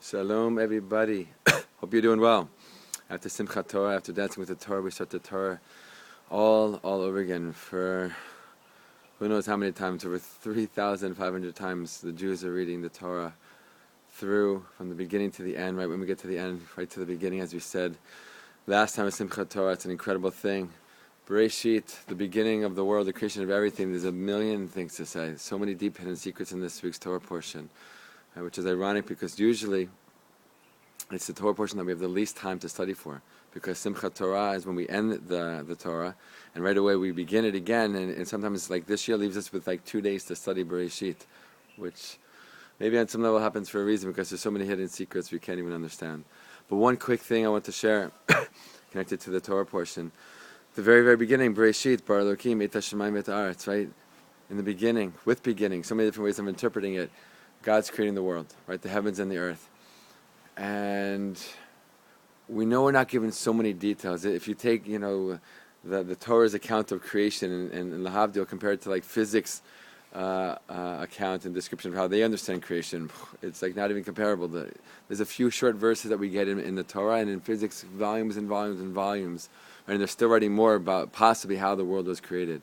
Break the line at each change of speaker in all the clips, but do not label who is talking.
Shalom, everybody. Hope you're doing well. After Simchat Torah, after dancing with the Torah, we start the Torah all over again for who knows how many times. Over 3,500 times the Jews are reading the Torah through from the beginning to the end. Right when we get to the end, right to the beginning, as we said last time with Simchat Torah, it's an incredible thing. Bereishit, the beginning of the world, the creation of everything. There's a million things to say. So many deep hidden secrets in this week's Torah portion. Which is ironic because usually it's the Torah portion that we have the least time to study for, because Simchat Torah is when we end the Torah, and right away we begin it again, and sometimes like this year leaves us with like 2 days to study Bereishit, which maybe on some level happens for a reason, because there's so many hidden secrets we can't even understand. But one quick thing I want to share, connected to the Torah portion, the very beginning, Bereishit, Bar Elokim, Et HaShamayim Et Haaretz, right? In the beginning, with beginning, so many different ways of interpreting it. God's creating the world, right? The heavens and the earth. And we know we're not given so many details. If you take, the Torah's account of creation and Lahavdil compared to like physics account and description of how they understand creation, it's like not even comparable. There's a few short verses that we get in the Torah, and in physics, volumes and volumes and volumes. Right? And they're still writing more about possibly how the world was created.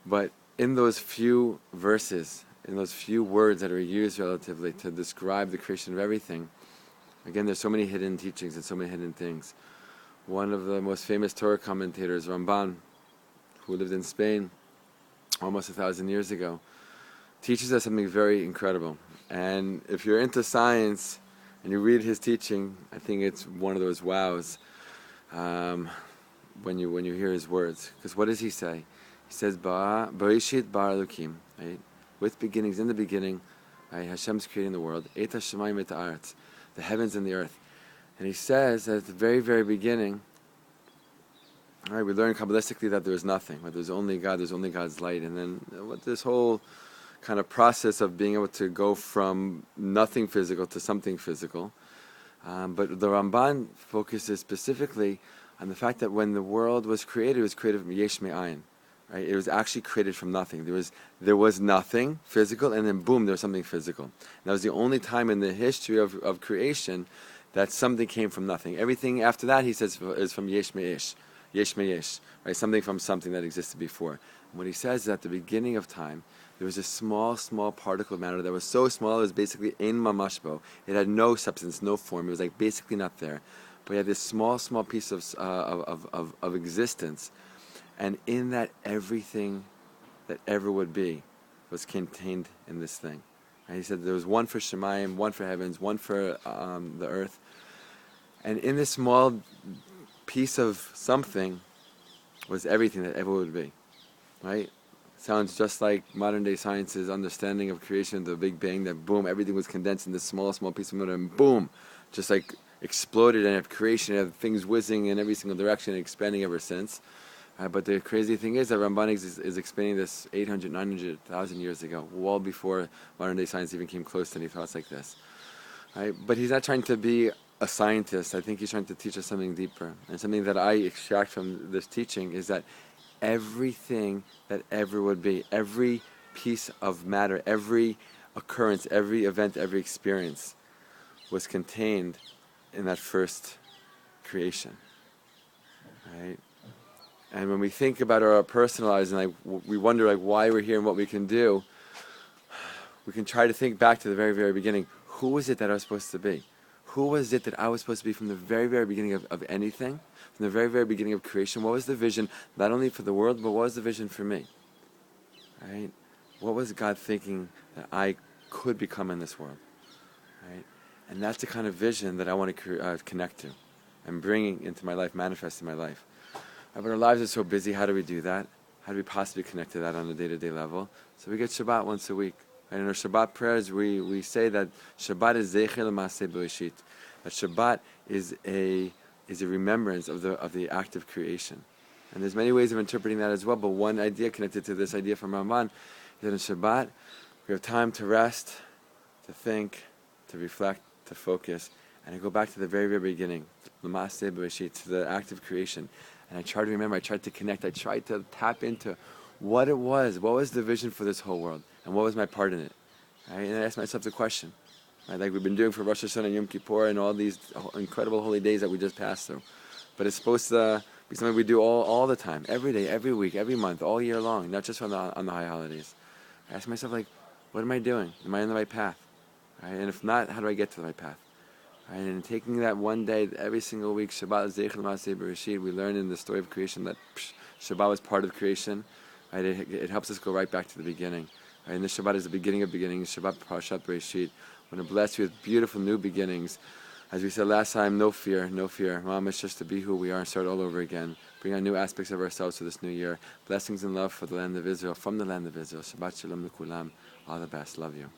But in those few verses, in those few words that are used relatively to describe the creation of everything, again, there's so many hidden teachings and so many hidden things. One of the most famous Torah commentators, Ramban, who lived in Spain almost 1,000 years ago, teaches us something very incredible. And if you're into science and you read his teaching, I think it's one of those wows when you hear his words. Because what does he say? He says, Bereishit bar Elokim, right? With beginnings, in the beginning, right, Hashem's creating the world, Et HaShamayim Et Haaretz, the heavens and the earth. And he says that at the very beginning, all right, we learn Kabbalistically that there is nothing, right? There's only God, there's only God's light. And then what this whole kind of process of being able to go from nothing physical to something physical. But the Ramban focuses specifically on the fact that when the world was created, it was created from Yesh Me'ayin. Right? It was actually created from nothing. There was nothing physical, and then boom, there was something physical. And that was the only time in the history of creation that something came from nothing. Everything after that, he says, is from Yesh Me'esh, right? Something from something that existed before. And what he says is at the beginning of time, there was a small particle of matter that was so small it was basically ein mamashbo. It had no substance, no form. It was like basically not there. But it had this small piece of existence. And in that, everything that ever would be was contained in this thing. And he said there was one for Shemayim, one for heavens, one for the earth. And in this small piece of something was everything that ever would be. Right? Sounds just like modern day science's understanding of creation, the Big Bang, that boom, everything was condensed in this small piece of matter, and boom, just like exploded, and have creation, have things whizzing in every single direction and expanding ever since. But the crazy thing is that Ramban is explaining this 800, 900,000 years ago, well before modern day science even came close to any thoughts like this. Right? But he's not trying to be a scientist. I think he's trying to teach us something deeper. And something that I extract from this teaching is that everything that ever would be, every piece of matter, every occurrence, every event, every experience was contained in that first creation. Right? And when we think about our personal lives and we wonder why we're here and what we can do, we can try to think back to the very beginning. Who was it that I was supposed to be? Who was it that I was supposed to be from the very beginning of anything? From the very beginning of creation? What was the vision, not only for the world, but what was the vision for me? Right? What was God thinking that I could become in this world? Right? And that's the kind of vision that I want to connect to and bring into my life, manifest in my life. But our lives are so busy. How do we do that? How do we possibly connect to that on a day-to-day level? So we get Shabbat once a week. And in our Shabbat prayers, we say that Shabbat is Zecher L'Maaseh Bereishit. That Shabbat is a remembrance of the act of creation. And there's many ways of interpreting that as well. But one idea connected to this idea from Ramban is that in Shabbat we have time to rest, to think, to reflect, to focus, and I go back to the very beginning, L'Maaseh Bereishit, to the act of creation. And I try to remember, I tried to connect, I tried to tap into what was the vision for this whole world, and what was my part in it. Right? And I asked myself the question, right? Like we've been doing for Rosh Hashanah and Yom Kippur and all these incredible holy days that we just passed through. But it's supposed to be something we do all the time, every day, every week, every month, all year long, not just on the high holidays. I ask myself, like, what am I doing? Am I on the right path? Right? And if not, how do I get to the right path? Right? And taking that one day, every single week, Shabbat Zeichel Maaseh Bereishit, we learn in the story of creation that Shabbat was part of creation. Right? It helps us go right back to the beginning. Right? And the Shabbat is the beginning of beginnings. Shabbat Parshat Bereishit. I want to bless you with beautiful new beginnings. As we said last time, no fear, no fear. Mom, it's just to be who we are and start all over again. Bring on new aspects of ourselves to this new year. Blessings and love for the land of Israel, from the land of Israel. Shabbat Shalom L'Kulam. All the best. Love you.